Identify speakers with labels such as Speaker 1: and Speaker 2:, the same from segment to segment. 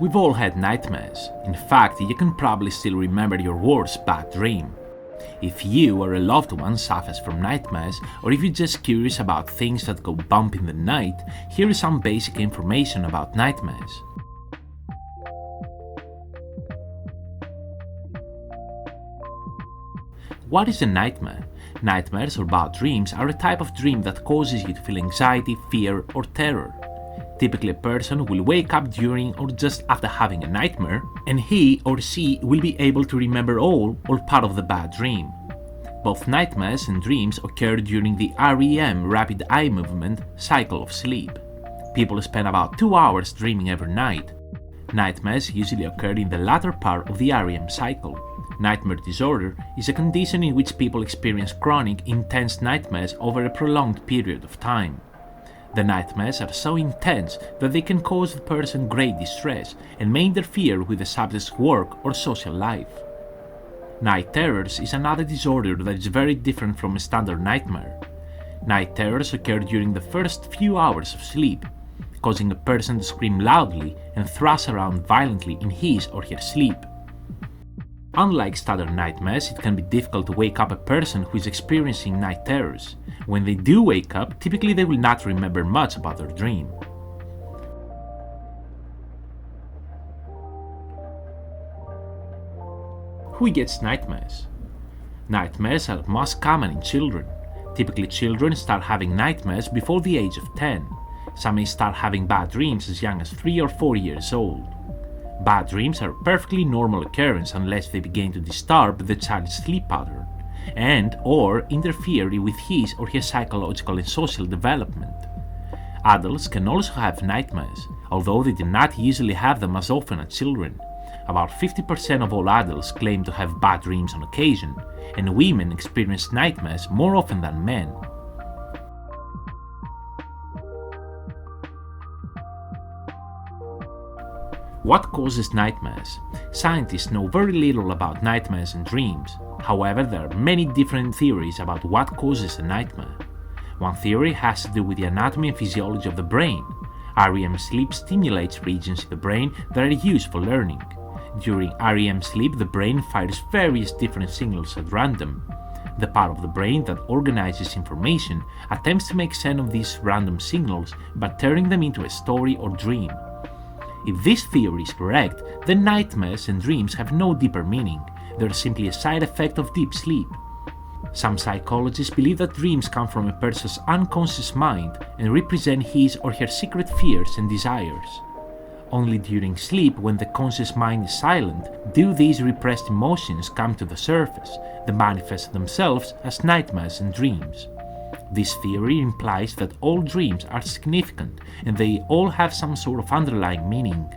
Speaker 1: We've all had nightmares. In fact, you can probably still remember your worst bad dream. If you or a loved one suffers from nightmares, or if you're just curious about things that go bump in the night, here is some basic information about nightmares. What is a nightmare? Nightmares or bad dreams are a type of dream that causes you to feel anxiety, fear, or terror. Typically, a person will wake up during or just after having a nightmare, and he or she will be able to remember all or part of the bad dream. Both nightmares and dreams occur during the REM rapid eye movement cycle of sleep. People spend about 2 hours dreaming every night. Nightmares usually occur in the latter part of the REM cycle. Nightmare disorder is a condition in which people experience chronic, intense nightmares over a prolonged period of time. The nightmares are so intense that they can cause the person great distress and may interfere with the subject's work or social life. Night terrors is another disorder that is very different from a standard nightmare. Night terrors occur during the first few hours of sleep, causing a person to scream loudly and thrash around violently in his or her sleep. Unlike standard nightmares, it can be difficult to wake up a person who is experiencing night terrors. When they do wake up, typically they will not remember much about their dream. Who gets nightmares? Nightmares are most common in children. Typically, children start having nightmares before the age of 10. Some may start having bad dreams as young as 3 or 4 years old. Bad dreams are a perfectly normal occurrence unless they begin to disturb the child's sleep pattern and or interfere with his or her psychological and social development. Adults can also have nightmares, although they do not usually have them as often as children. About 50% of all adults claim to have bad dreams on occasion, and women experience nightmares more often than men. What causes nightmares? Scientists know very little about nightmares and dreams. However, there are many different theories about what causes a nightmare. One theory has to do with the anatomy and physiology of the brain. REM sleep stimulates regions in the brain that are used for learning. During REM sleep, the brain fires various different signals at random. The part of the brain that organizes information attempts to make sense of these random signals by turning them into a story or dream. If this theory is correct, then nightmares and dreams have no deeper meaning. They're simply a side effect of deep sleep. Some psychologists believe that dreams come from a person's unconscious mind and represent his or her secret fears and desires. Only during sleep, when the conscious mind is silent, do these repressed emotions come to the surface that manifest themselves as nightmares and dreams. This theory implies that all dreams are significant and they all have some sort of underlying meaning.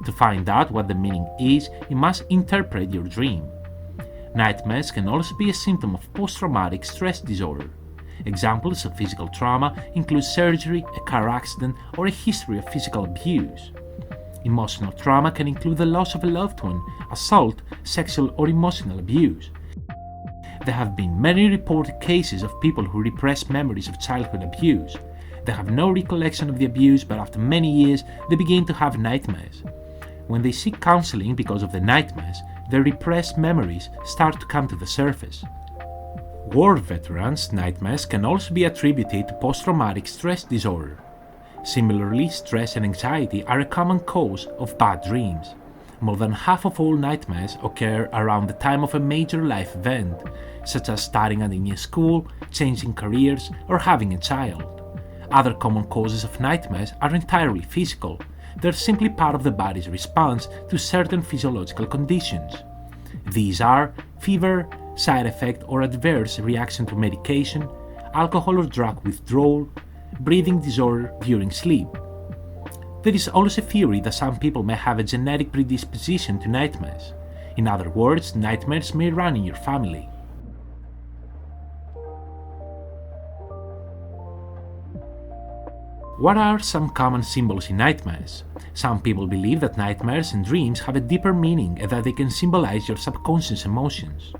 Speaker 1: To find out what the meaning is, you must interpret your dream. Nightmares can also be a symptom of post-traumatic stress disorder. Examples of physical trauma include surgery, a car accident, or a history of physical abuse. Emotional trauma can include the loss of a loved one, assault, sexual or emotional abuse. There have been many reported cases of people who repress memories of childhood abuse. They have no recollection of the abuse, but after many years, they begin to have nightmares. When they seek counseling because of the nightmares, their repressed memories start to come to the surface. War veterans' nightmares can also be attributed to post-traumatic stress disorder. Similarly, stress and anxiety are a common cause of bad dreams. More than half of all nightmares occur around the time of a major life event, such as starting at a new school, changing careers, or having a child. Other common causes of nightmares are entirely physical. They're simply part of the body's response to certain physiological conditions. These are fever, side effect or adverse reaction to medication, alcohol or drug withdrawal, breathing disorder during sleep. There is also a theory that some people may have a genetic predisposition to nightmares. In other words, nightmares may run in your family. What are some common symbols in nightmares? Some people believe that nightmares and dreams have a deeper meaning and that they can symbolize your subconscious emotions.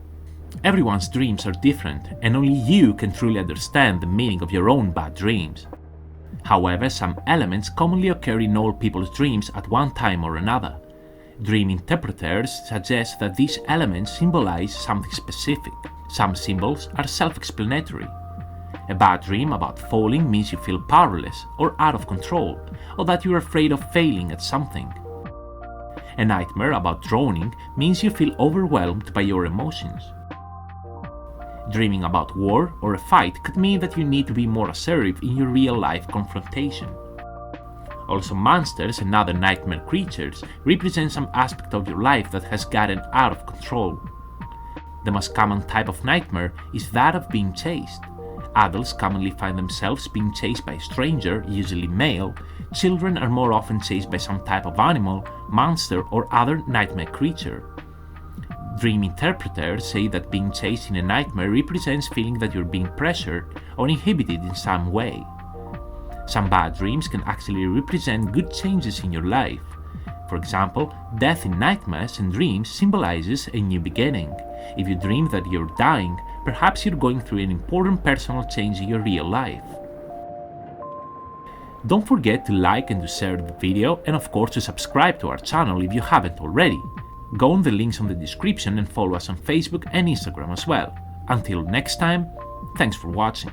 Speaker 1: Everyone's dreams are different, and only you can truly understand the meaning of your own bad dreams. However, some elements commonly occur in all people's dreams at one time or another. Dream interpreters suggest that these elements symbolize something specific. Some symbols are self-explanatory. A bad dream about falling means you feel powerless or out of control, or that you're afraid of failing at something. A nightmare about drowning means you feel overwhelmed by your emotions. Dreaming about war or a fight could mean that you need to be more assertive in your real-life confrontation. Also, monsters and other nightmare creatures represent some aspect of your life that has gotten out of control. The most common type of nightmare is that of being chased. Adults commonly find themselves being chased by a stranger, usually male. Children are more often chased by some type of animal, monster, or other nightmare creature. Dream interpreters say that being chased in a nightmare represents feeling that you're being pressured or inhibited in some way. Some bad dreams can actually represent good changes in your life. For example, death in nightmares and dreams symbolizes a new beginning. If you dream that you're dying, perhaps you're going through an important personal change in your real life. Don't forget to like and to share the video, and of course to subscribe to our channel if you haven't already. Go on the links on the description and follow us on Facebook and Instagram as well. Until next time, thanks for watching.